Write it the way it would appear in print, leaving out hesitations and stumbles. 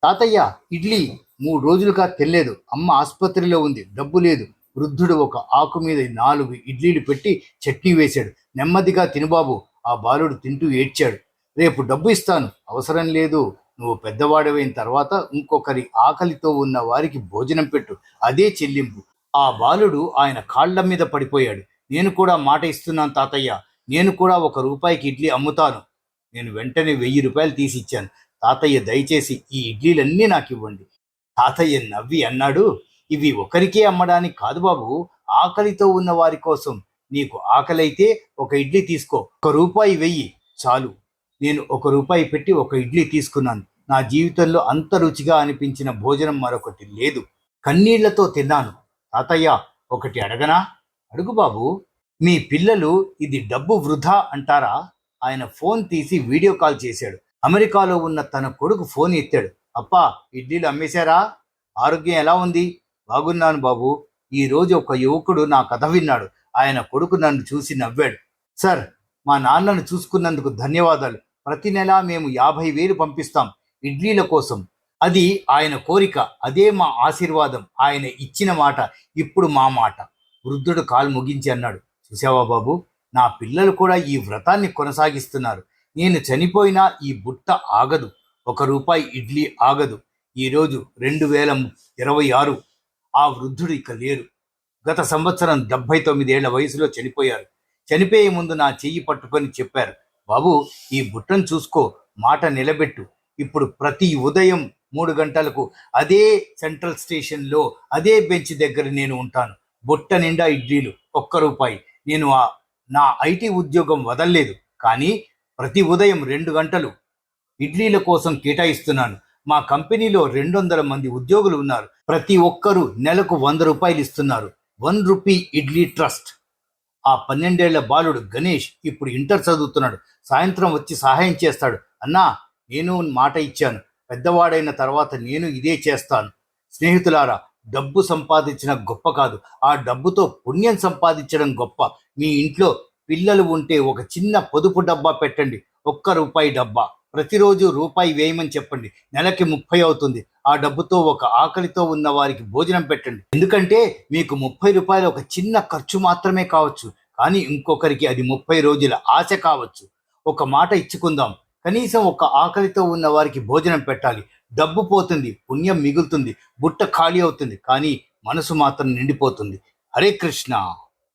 తాతయ్య, ఇడ్లీ 3 రోజులుగా తెల్లేదు. అమ్మ ఆసుపత్రిలో ఉంది, డబ్బు లేదు. వృద్ధుడు ఒక ఆకు మీద 4 ఇడ్లీలు పెట్టి చట్నీ వేశాడు. నెమ్మదిగా తినుబాబు. ఆ బాలుడు తింటూ ఏడ్చాడు. రేపు డబ్బు ఇస్తాను. అవసరం లేదు. నువ్వు పెద్దవాడవైన తర్వాత ఇంకొకరి ఆకలితో ఉన్న వారికి భోజనం పెట్టు. అదే చెల్లింపు. ఆ బాలుడు ఆయన కాళ్ల మీద పడిపోయాడు. నేను కూడా మాట ఇస్తున్నాను తాతయ్య. నేను కూడా 1 రూపాయికి ఇడ్లీ అమ్ముతాను. నేను వెంటనే 1000 రూపాయలు తీసిచ్చాను. తాతయ్య, దయచేసి ఈ ఇడ్లీలన్నీ నాకు ఇవ్వండి. తాతయ్య నవ్వి అన్నాడు, ఇవి ఒకరికే అమ్మడానికి కాదు బాబు, ఆకలితో ఉన్న వారి కోసం. నీకు ఆకలైతే 1 ఇడ్లీ తీసుకో. 1 రూపాయి వెయ్యి చాలు. నేను 1 రూపాయి పెట్టి 1 ఇడ్లీ తీసుకున్నాను. నా జీవితంలో అంత రుచిగా అనిపించిన భోజనం మరొకటి లేదు. కన్నీళ్లతో తిన్నాను. తాతయ్య, ఒకటి అడగనా? అడుగు బాబు. మీ పిల్లలు ఇది డబ్బు వృధా అంటారా? ఆయన ఫోన్ తీసి వీడియో కాల్ చేశాడు. అమెరికాలో ఉన్న తన కొడుకు ఫోన్ ఎత్తాడు. అప్పా, ఇడ్లీలు అమ్మేశారా? ఆరోగ్యం ఎలా ఉంది? బాగున్నాను బాబు. ఈరోజు ఒక యువకుడు నా కథ విన్నాడు. ఆయన కొడుకు నన్ను చూసి నవ్వాడు. సార్, మా నాన్నను చూసుకున్నందుకు ధన్యవాదాలు. ప్రతి నెల మేము 50,000 పంపిస్తాం ఇడ్లీల కోసం. అది ఆయన కోరిక, అదే మా ఆశీర్వాదం. ఆయన ఇచ్చిన మాట ఇప్పుడు మా మాట. వృద్ధుడు కాలు ముగించి అన్నాడు, చూసావా బాబు, నా పిల్లలు కూడా ఈ వ్రతాన్ని కొనసాగిస్తున్నారు. నేను చనిపోయినా ఈ బుట్ట ఆగదు. 1 రూపాయి ఇడ్లీ ఆగదు. ఈరోజు 2026. ఆ వృద్ధుడు ఇక లేరు. గత సంవత్సరం 79 ఏళ్ల వయసులో చనిపోయారు. చనిపోయే ముందు నా చెయ్యి పట్టుకొని చెప్పారు, బాబు, ఈ బుట్టను చూసుకో, మాట నిలబెట్టు. ఇప్పుడు ప్రతి ఉదయం 3 గంటలకు అదే సెంట్రల్ స్టేషన్లో అదే బెంచ్ దగ్గర నేను ఉంటాను. బుట్ట నిండా ఇడ్లీలు, 1 రూపాయి. నేను నా ఐటీ ఉద్యోగం వదల్లేదు, కానీ ప్రతి ఉదయం 2 గంటలు ఇడ్లీల కోసం కేటాయిస్తున్నాను. మా కంపెనీలో 200 మంది ఉద్యోగులు ఉన్నారు. ప్రతి ఒక్కరూ నెలకు 100 రూపాయలు ఇస్తున్నారు. 1 రూపీ ఇడ్లీ ట్రస్ట్. ఆ 12 ఏళ్ల బాలుడు గణేష్ ఇప్పుడు ఇంటర్ చదువుతున్నాడు. సాయంత్రం వచ్చి సహాయం చేస్తాడు. అన్నా, నేను మాట ఇచ్చాను, పెద్దవాడైన తర్వాత నేను ఇదే చేస్తాను. స్నేహితులారా, డబ్బు సంపాదించడం గొప్ప కాదు, ఆ డబ్బుతో పుణ్యం సంపాదించడం గొప్ప. మీ ఇంట్లో పిల్లలు ఉంటే ఒక చిన్న పొదుపు డబ్బా పెట్టండి. 1 రూపాయి డబ్బా. ప్రతిరోజు రూపాయి వేయమని చెప్పండి. నెలకి 30 అవుతుంది. ఆ డబ్బుతో ఒక ఆకలితో ఉన్న వారికి భోజనం పెట్టండి. ఎందుకంటే మీకు 30 రూపాయలు ఒక చిన్న ఖర్చు మాత్రమే కావచ్చు, కానీ ఇంకొకరికి అది 30 రోజుల ఆశ కావచ్చు. ఒక మాట ఇచ్చుకుందాం, కనీసం ఒక ఆకలితో ఉన్న వారికి భోజనం పెట్టాలి. డబ్బు పోతుంది, పుణ్యం మిగులుతుంది, బుట్ట ఖాళీ అవుతుంది, కానీ మనసు మాత్రం నిండిపోతుంది. హరే కృష్ణ.